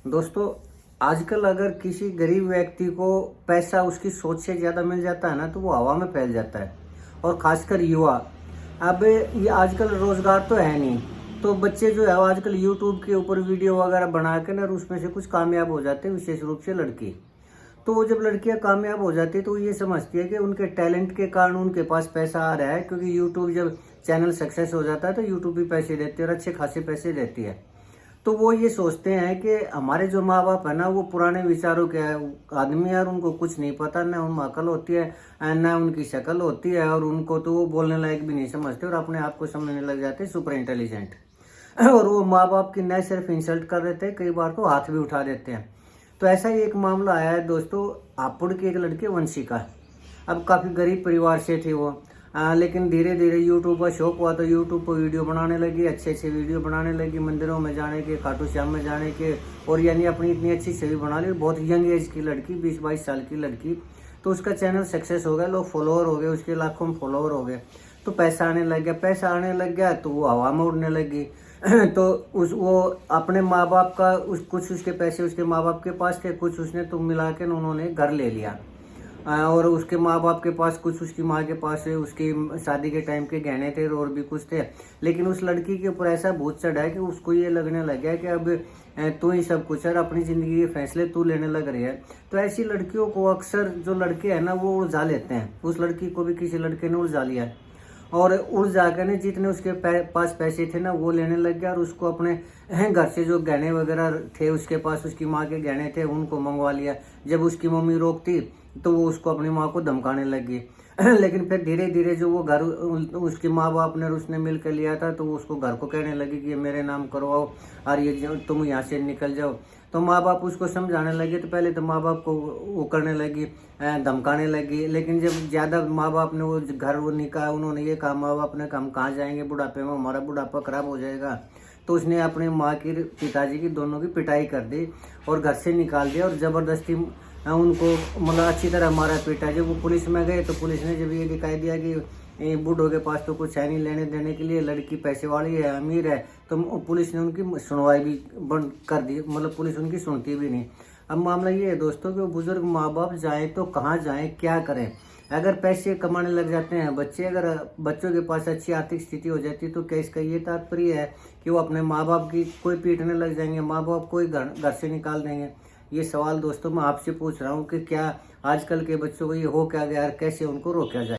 दोस्तों, आजकल अगर किसी गरीब व्यक्ति को पैसा उसकी सोच से ज़्यादा मिल जाता है ना, तो वो हवा में फैल जाता है। और ख़ासकर युवा, अब ये आजकल रोज़गार तो है नहीं, तो बच्चे जो है वो आजकल यूट्यूब के ऊपर वीडियो वगैरह बना के ना, और उसमें से कुछ कामयाब हो जाते हैं, विशेष रूप से लड़की। तो वो जब लड़कियां कामयाब हो जाती है तो वो ये समझती है कि उनके टैलेंट के कारण उनके पास पैसा आ रहा है, क्योंकि यूट्यूब जब चैनल सक्सेस हो जाता है तो यूट्यूब भी पैसे देती है और अच्छे खासे पैसे देती है। तो वो ये सोचते हैं कि हमारे जो माँ बाप है ना, वो पुराने विचारों के आदमी है और उनको कुछ नहीं पता, ना उनमें अकल होती है ना उनकी शक्ल होती है, और उनको तो वो बोलने लायक भी नहीं समझते और अपने आप को समझने लग जाते हैं सुपर इंटेलिजेंट। और वो माँ बाप की न सिर्फ इंसल्ट कर देते हैं, कई बार तो हाथ भी उठा देते हैं। तो ऐसा ही एक मामला आया है दोस्तों, हापुड़ की एक लड़की वंशिका। अब काफ़ी गरीब परिवार से थी वो, लेकिन धीरे धीरे यूट्यूब का शौक हुआ तो यूट्यूब पर वीडियो बनाने लगी, अच्छे अच्छे वीडियो बनाने लगी, मंदिरों में जाने के, खाटू श्याम में जाने के, और यानी अपनी इतनी अच्छी छवि बना ली। बहुत यंग एज की लड़की, 20-22 साल की लड़की। तो उसका चैनल सक्सेस हो गया, लोग फॉलोअर हो गए, उसके लाखों में फॉलोअर हो गए। तो पैसा आने लग गया, पैसा आने लग गया तो वो हवा में उड़ने लगी। तो वो अपने माँ बाप का कुछ उसके पैसे उसके माँ बाप के पास थे, कुछ उसने तुम मिला के उन्होंने घर ले लिया। और उसके माँ बाप के पास कुछ, उसकी माँ के पास उसकी शादी के टाइम के गहने थे और भी कुछ थे। लेकिन उस लड़की के ऊपर ऐसा भूत चढ़ा है कि उसको ये लगने लग गया कि अब तू ही सब कुछ है, अपनी ज़िंदगी के फैसले तू लेने लग रही है। तो ऐसी लड़कियों को अक्सर जो लड़के हैं ना, वो उलझा लेते हैं। उस लड़की को भी किसी लड़के ने उलझा लिया है, और उड़ जाकर ने जितने उसके पास पैसे थे ना, वो लेने लग गया, और उसको अपने घर से जो गहने वगैरह थे उसके पास, उसकी माँ के गहने थे, उनको मंगवा लिया। जब उसकी मम्मी रोकती तो वो उसको अपनी माँ को धमकाने लगी। लेकिन फिर धीरे धीरे जो वो घर उसके माँ बाप ने और उसने मिल कर लिया था, तो वो उसको घर को कहने लगी कि ये मेरे नाम करवाओ और ये तुम यहाँ से निकल जाओ। तो माँ बाप उसको समझाने लगे, तो पहले तो माँ बाप को वो करने लगी, धमकाने लगी। लेकिन जब ज़्यादा माँ बाप ने वो घर वो निकाला, उन्होंने ये कहा, माँ बाप ने कहा हम कहाँ जाएंगे बुढ़ापे में, हमारा बुढ़ापा खराब हो जाएगा। तो उसने अपने माँ की, पिताजी की, दोनों की पिटाई कर दी और घर से निकाल दिया, और ज़बरदस्ती उनको मतलब अच्छी तरह मारा पीटा। जब वो पुलिस में गए तो पुलिस ने जब ये दिखाई दिया कि बूढ़ों के पास तो कुछ है नहीं लेने देने के लिए, लड़की पैसे वाली है, अमीर है, तो पुलिस ने उनकी सुनवाई भी बंद कर दी, मतलब पुलिस उनकी सुनती भी नहीं। अब मामला ये है दोस्तों कि वो बुजुर्ग माँ बाप जाएँ तो कहाँ जाएँ, क्या करें। अगर पैसे कमाने लग जाते हैं बच्चे, अगर बच्चों के पास अच्छी आर्थिक स्थिति हो जाती है, तो क्या इसका ये तात्पर्य है कि वो अपने माँ बाप की कोई पीटने लग जाएंगे, माँ बाप को ही घर से निकाल देंगे। ये सवाल दोस्तों मैं आपसे पूछ रहा हूँ कि क्या आजकल के बच्चों को ये हो क्या गया, कैसे उनको रोका जाए।